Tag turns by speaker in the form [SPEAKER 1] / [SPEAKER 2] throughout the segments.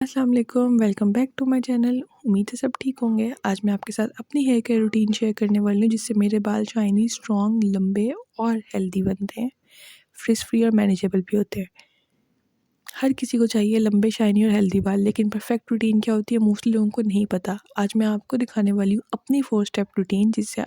[SPEAKER 1] अस्सलाम वालेकुम, welcome back to my channel. उम्मीद है सब ठीक होंगे। आज मैं आपके साथ अपनी हेयर केयर रूटीन शेयर करने वाली हूँ जिससे मेरे बाल शाइनी, स्ट्रॉन्ग, लंबे और हेल्दी बनते हैं, फ्रिज फ्री और मैनेजेबल भी होते हैं। हर किसी को चाहिए लंबे, शाइनी और हेल्दी बाल, लेकिन परफेक्ट रूटीन क्या होती है मोस्टली लोगों को नहीं पता। आज मैं आपको दिखाने वाली हूँ अपनी 4 स्टेप रूटीन जिससे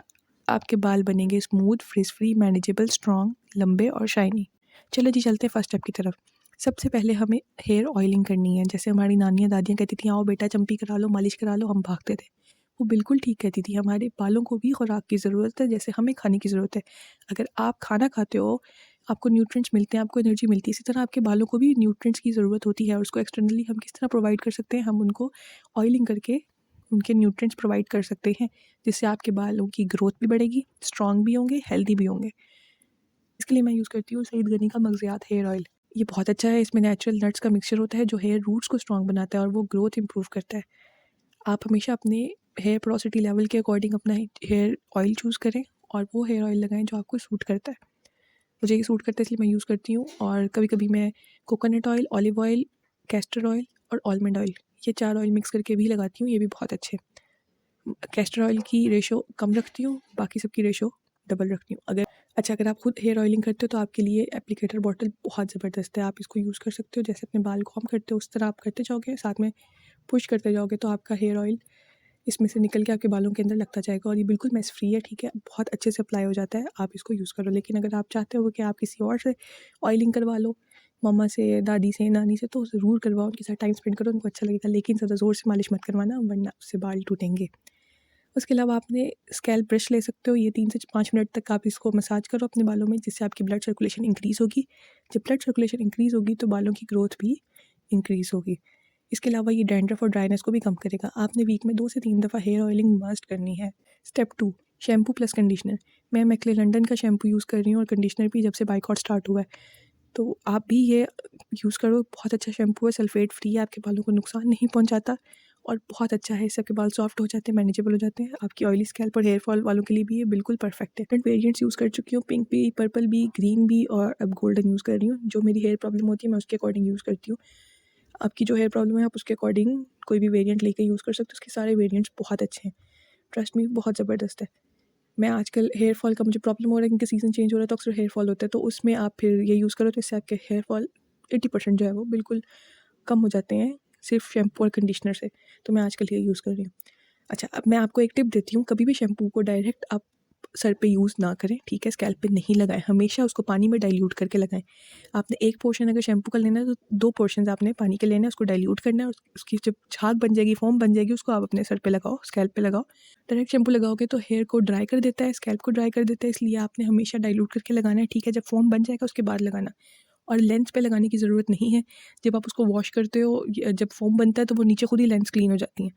[SPEAKER 1] आपके बाल बनेंगे smooth, fridge free, manageable, strong, लंबे और शाइनी। चलो जी, चलते हैं फर्स्ट स्टेप की तरफ। सबसे पहले हमें हेयर ऑयलिंग करनी है। जैसे हमारी नानियाँ दादियाँ कहती थी, आओ बेटा चंपी करा लो, मालिश करा लो, हम भागते थे। वो बिल्कुल ठीक कहती थी। हमारे बालों को भी खुराक की ज़रूरत है जैसे हमें खाने की ज़रूरत है। अगर आप खाना खाते हो, आपको न्यूट्रिएंट्स मिलते हैं, आपको एनर्जी मिलती है, इसी तरह आपके बालों को भी न्यूट्रिएंट्स की ज़रूरत होती है। और उसको एक्सटर्नली हम किस तरह प्रोवाइड कर सकते हैं, हम उनको ऑयलिंग करके उनके न्यूट्रिएंट्स प्रोवाइड कर सकते हैं, जिससे आपके बालों की ग्रोथ भी बढ़ेगी, स्ट्रॉन्ग भी होंगे, हेल्दी भी होंगे। इसके लिए मैं यूज़ करती हूँ सईद गनी का मगज़ियात हेयर ऑयल। ये बहुत अच्छा है। इसमें नेचुरल नट्स का मिक्सचर होता है जो हेयर रूट्स को स्ट्रॉन्ग बनाता है और वो ग्रोथ इंप्रूव करता है। आप हमेशा अपने हेयर पोरोसिटी लेवल के अकॉर्डिंग अपना हेयर ऑयल चूज़ करें और वो हेयर ऑयल लगाएं जो आपको सूट करता है। मुझे ये सूट करता है इसलिए मैं यूज़ करती हूँ। और कभी कभी मैं coconut oil, olive oil, castor oil और आलमंड ऑयल, ये 4 ऑयल मिक्स करके भी लगाती हूँ। ये भी बहुत अच्छे। कैस्टर ऑयल की रेशो कम रखती हूँ, बाकी सबकी रेशो डबल रखती हूँ। अगर आप खुद हेयर ऑयलिंग करते हो तो आपके लिए एप्लीकेटर बॉटल बहुत ज़बरदस्त है। आप इसको यूज़ कर सकते हो। जैसे अपने बाल कॉम करते हो उस तरह आप करते जाओगे, साथ में पुश करते जाओगे तो आपका हेयर ऑयल इसमें से निकल के आपके बालों के अंदर लगता जाएगा। और ये बिल्कुल मेस फ्री है, ठीक है, बहुत अच्छे से अप्लाई हो जाता है। आप इसको यूज़ करो। लेकिन अगर आप चाहते हो कि आप किसी और से ऑयलिंग करवा लो, मम्मा से, दादी से, नानी से, तो ज़रूर करवाओ। उनके साथ टाइम स्पेंड करो, उनको अच्छा लगेगा। लेकिन ज़्यादा ज़ोर से मालिश मत करवाना, वरना उससे बाल टूटेंगे। उसके अलावा आपने स्कैल्प ब्रश ले सकते हो। ये 3 से 5 मिनट तक आप इसको मसाज करो अपने बालों में, जिससे आपकी ब्लड सर्कुलेशन इंक्रीज़ होगी। जब ब्लड सर्कुलेशन इंक्रीज़ होगी तो बालों की ग्रोथ भी इंक्रीज़ होगी। इसके अलावा ये डैंड्रफ और ड्राइनेस को भी कम करेगा। आपने वीक में 2 से 3 दफ़ा हेयर ऑयलिंग मस्ट करनी है। Step 2, shampoo plus conditioner. मैं मैक्ले लंडन का शैम्पू यूज़ कर रही हूँ और कंडीशनर भी जब से बायकॉट स्टार्ट हुआ है। तो आप भी ये यूज़ करो। बहुत अच्छा शैम्पू है, सल्फेट फ्री है, आपके बालों को नुकसान नहीं पहुँचाता और बहुत अच्छा है। इससे आपके बाल सॉफ्ट हो जाते हैं, मैनेजेबल हो जाते हैं। आपकी ऑयली स्कैल्प और हेयर फॉल वालों के लिए भी ये बिल्कुल परफेक्ट है। डिफरेंट वेरिएंट्स यूज़ कर चुकी हूँ, पिंक भी, पर्पल भी, ग्रीन भी और अब गोल्डन यूज़ कर रही हूँ। जो मेरी हेयर प्रॉब्लम होती है मैं उसके अकॉर्डिंग यूज़ करती हूँ। आपकी जो हेयर प्रॉब्लम है आप उसके अकॉर्डिंग कोई भी वेरिएंट लेके यूज़ कर सकते हो। उसके सारे वेरिएंट्स बहुत अच्छे हैं, ट्रस्ट मी, बहुत ज़बरदस्त है। मैं आजकल हेयर फॉल का मुझे प्रॉब्लम हो रहा है क्योंकि सीज़न चेंज हो रहा है तो अक्सर हेयर फॉल होता है। तो उसमें आप फिर ये यूज़ करो तो इससे आपके हेयर फॉल 80% जो है वो बिल्कुल कम हो जाते हैं सिर्फ शैम्पू और कंडीशनर से। तो मैं आजकल ये यूज़ कर रही हूँ। अच्छा, अब मैं आपको एक टिप देती हूँ। कभी भी शैम्पू को डायरेक्ट आप सर पे यूज़ ना करें, ठीक है? स्कैल्प पे नहीं लगाएं, हमेशा उसको पानी में डाइल्यूट करके लगाएं। आपने एक पोर्शन अगर शैम्पू का लेना है तो 2 पोर्शंस आपने पानी के लेने हैं, उसको डाइल्यूट करना है और उसकी जब झाग बन जाएगी, फोम बन जाएगी, उसको आप अपने सर पे लगाओ, स्कैल्प पे लगाओ। डायरेक्ट शैम्पू लगाओगे तो हेयर को ड्राई कर देता है, स्कैल्प को ड्राई कर देता है, इसलिए आपने हमेशा डाइल्यूट करके लगाना है, ठीक है? जब फोम बन जाएगा उसके बाद लगाना। और लेंस पे लगाने की ज़रूरत नहीं है। जब आप उसको वॉश करते हो, जब फोम बनता है तो वो नीचे खुद ही लेंस क्लीन हो जाती हैं,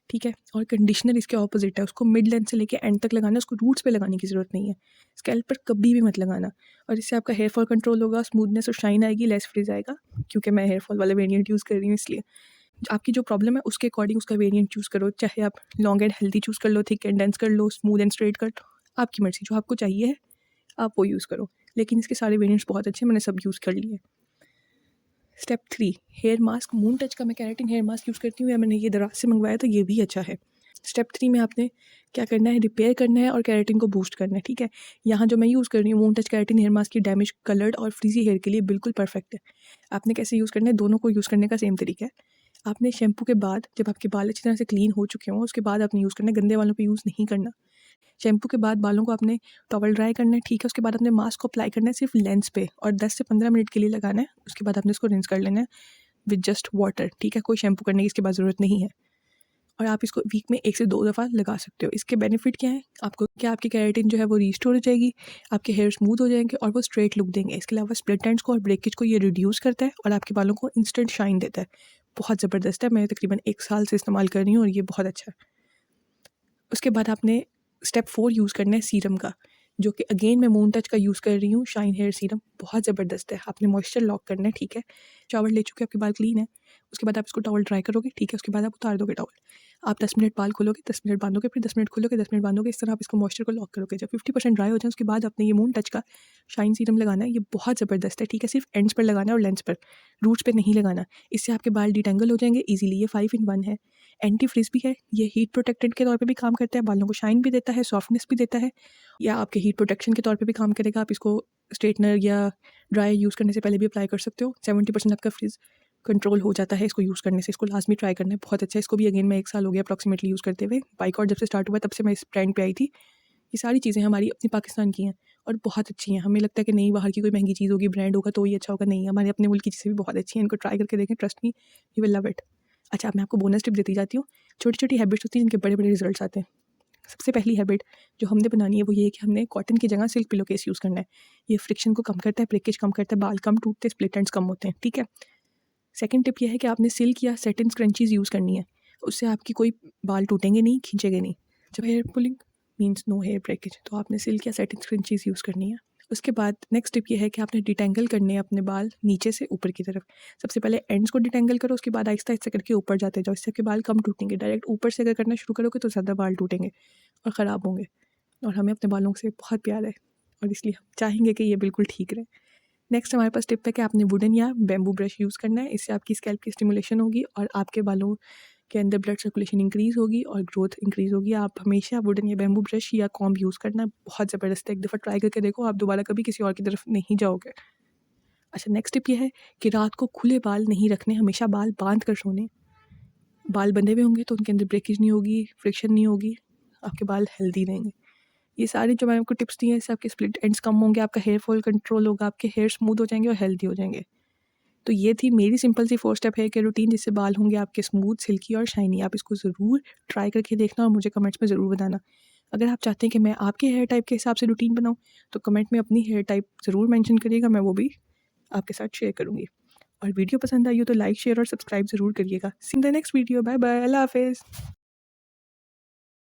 [SPEAKER 1] ठीक है? और कंडीशनर इसके ऑपोजिट है, उसको मिड लेंथ से लेके एंड तक लगाना है, उसको रूट्स पे लगाने की ज़रूरत नहीं है। स्कैल्प पर कभी भी मत लगाना। और इससे आपका हेयर फॉल कंट्रोल होगा, स्मूथनेस और शाइन आएगी, लेस फ्रिज आएगा। क्योंकि मैं हेयर फॉल वाला वेरिएंट यूज़ कर रही हूँ इसलिए। आपकी जो प्रॉब्लम है उसके अकॉर्डिंग उसका वेरिएंट चूज़ करो। चाहे आप लॉन्ग एंड हेल्दी चूज़ कर लो, थिक एंड डेंस कर लो, स्मूथ एंड स्ट्रेट कर लो, आपकी मर्ज़ी। जो आपको चाहिए है आप वो यूज़ करो। लेकिन इसके सारे वेरिएंट्स बहुत अच्छे हैं, मैंने सब यूज़ कर लिए। Step 3, hair mask. Moon Touch का मैं केराटिन हेयर मास्क यूज़ करती हूँ, या मैंने ये दराज से मंगवाया तो ये भी अच्छा है। स्टेप 3 में आपने क्या करना है, रिपेयर करना है और केराटिन को बूस्ट करना है, ठीक है? यहाँ जो मैं यूज़ कर रही हूँ Moon Touch keratin hair mask की डैमेज कलर्ड और फ्रीजी हेयर के लिए बिल्कुल परफेक्ट है। आपने कैसे यूज़ करना है, दोनों को यूज़ करने का सेम तरीका है। आपने शैम्पू के बाद जब आपके बाल अच्छी तरह से क्लीन हो चुके हों उसके बाद आपने यूज़ करना है, गंदे बालों पे यूज़ नहीं करना। शैम्पू के बाद बालों को आपने टॉवल ड्राई करना है, ठीक है? उसके बाद आपने मास्क को अप्लाई करना है सिर्फ लेंस पे और 10 से 15 मिनट के लिए लगाना है। उसके बाद आपने इसको रिंस कर लेना है विद जस्ट वाटर, ठीक है? कोई शैम्पू करने की इसके बाद ज़रूरत नहीं है। और आप इसको वीक में 1 से 2 दफ़ा लगा सकते हो। इसके बेनिफिट क्या हैं? आपकी केराटिन जो है वो रिस्टोर हो जाएगी, आपके हेयर स्मूथ हो जाएंगे और वो स्ट्रेट लुक देंगे। इसके अलावा स्प्लिट एंड्स को और ब्रेकेज को ये रिड्यूस करता है और आपके बालों को इंस्टेंट शाइन देता है। बहुत ज़बरदस्त है। मैं तकरीबन 1 साल से इस्तेमाल कर रही हूँ और ये बहुत अच्छा है। उसके बाद आपने स्टेप 4 यूज़ करना है सीरम का, जो कि अगेन मैं मून टच का यूज़ कर रही हूँ, शाइन हेयर सीरम बहुत ज़बरदस्त है। आपने मॉइस्चर लॉक करना है, ठीक है? शावर ले चुके आपके बाल क्लीन है, उसके बाद आप इसको टॉवल ड्राई करोगे, ठीक है, उसके बाद आप उतार दोगे टॉवल। आप 10 मिनट बाल खोलोगे, 10 मिनट बांधोगे, फिर 10 मिनट खोलोगे, 10 मिनट बांधोगे। इस तरह आप इसको मॉइस्चर को लॉक करोगे। जब 50% ड्राई हो जाए उसके बाद आपने ये मून टच का शाइन सीरम लगाना है। ये बहुत ज़बरदस्त है, ठीक है, सिर्फ एंड्स पर लगाना है और लेंस पर, रूट्स पर नहीं लगाना। इससे आपके बाल डिटेंगल हो जाएंगे ईजिली। ये 5 in 1 है, एंटी फ्रिज भी है, ये हीट प्रोटेक्टेंट के तौर पे भी काम करता है, बालों को शाइन भी देता है, सॉफ्टनेस भी देता है, या आपके हीट प्रोटेक्शन के तौर पे भी काम करेगा। आप इसको स्ट्रेटनर या ड्राई यूज़ करने से पहले भी अप्लाई कर सकते हो। 70% आपका फ्रिज कंट्रोल हो जाता है इसको यूज़ करने से। इसको लाजमी ट्राई करना है, बहुत अच्छा है। इसको भी अगेन मैं 1 साल हो गया अप्रॉक्सीमेटली यूज़ करते हुए। बाइकआउट जब से स्टार्ट हुआ तब से मैं इस ब्रांड पे आई थी। ये सारी चीज़ें हमारी अपनी पाकिस्तान की हैं और बहुत अच्छी हैं। हमें लगता है कि नहीं बाहर की कोई महंगी चीज़ होगी, ब्रांड होगा तो ये अच्छा होगा, नहीं, हमारे अपने मुल्क की चीज़ें भी बहुत अच्छी हैं। इनको ट्राई करके देखें, trust me you will love it. अच्छा, अब मैं आपको बोनस टिप देती जाती हूँ। छोटी छोटी हैबिट्स होती हैं जिनके बड़े बड़े रिजल्ट्स आते हैं। सबसे पहली हैबिट जो हमने बनानी है वो ये है कि हमने कॉटन की जगह सिल्क पिलो केस यूज़ करना है। ये फ्रिक्शन को कम करता है, ब्रेकेज कम करता है, बाल कम टूटते, स्प्लिट एंड्स कम होते हैं, ठीक है। सेकंड टिप ये है कि आपने सिल्क या सेटिन स्क्रंचीज़ यूज़ करनी है। उससे आपकी कोई बाल टूटेंगे नहीं, खींचेंगे नहीं। जब hair pulling means no hair breakage, तो आपने सिल्क या सेटिन स्क्रंचीज़ यूज़ करनी है। उसके बाद नेक्स्ट टिप ये है कि आपने डिटेंगल करने हैं अपने बाल नीचे से ऊपर की तरफ। सबसे पहले एंड्स को डिटेंगल करो, उसके बाद आहिस्ता आहिस्ता करके ऊपर जाते जाओ। इससे आपके बाल कम टूटेंगे। डायरेक्ट ऊपर से अगर करना शुरू करोगे तो ज़्यादा बाल टूटेंगे और ख़राब होंगे, और हमें अपने बालों से बहुत प्यार है और इसलिए हम चाहेंगे कि ये बिल्कुल ठीक रहे। नेक्स्ट हमारे पास टिप है कि आपने वुडन या बैम्बू ब्रश यूज़ करना है। इससे आपकी स्कैल्प की स्टिमुलेशन होगी और आपके बालों के अंदर ब्लड सर्कुलेशन इंक्रीज़ होगी और ग्रोथ इंक्रीज़ होगी। आप हमेशा वुडन या बैम्बू ब्रश या कॉम्ब यूज़ करना, बहुत ज़बरदस्त है। एक दफ़ा ट्राई करके देखो, आप दोबारा कभी किसी और की तरफ नहीं जाओगे। अच्छा, नेक्स्ट टिप ये है कि रात को खुले बाल नहीं रखने, हमेशा बाल बांध कर सोने। बाल बंधे हुए होंगे तो उनके अंदर ब्रेकेज नहीं होगी, फ्रिक्शन नहीं होगी, आपके बाल हेल्दी रहेंगे। ये सारी जो मैंने आपको टिप्स दी हैं, इससे आपके स्प्लिट एंड्स कम होंगे, आपका हेयर फॉल कंट्रोल होगा, आपके हेयर स्मूथ हो जाएंगे और हेल्दी हो जाएंगे। तो ये थी मेरी सिंपल सी 4 स्टेप हेयर केयर रूटीन, जिससे बाल होंगे आपके स्मूथ, सिल्की और शाइनी। आप इसको ज़रूर ट्राई करके देखना और मुझे कमेंट्स में ज़रूर बताना। अगर आप चाहते हैं कि मैं आपके हेयर टाइप के हिसाब से रूटीन बनाऊँ तो कमेंट में अपनी हेयर टाइप ज़रूर मेंशन करिएगा, मैं वो भी आपके साथ शेयर करूँगी। और वीडियो पसंद आई हो तो लाइक, शेयर और सब्सक्राइब ज़रूर करिएगा। See in the next video. Bye bye, Allah हाफ़िज़।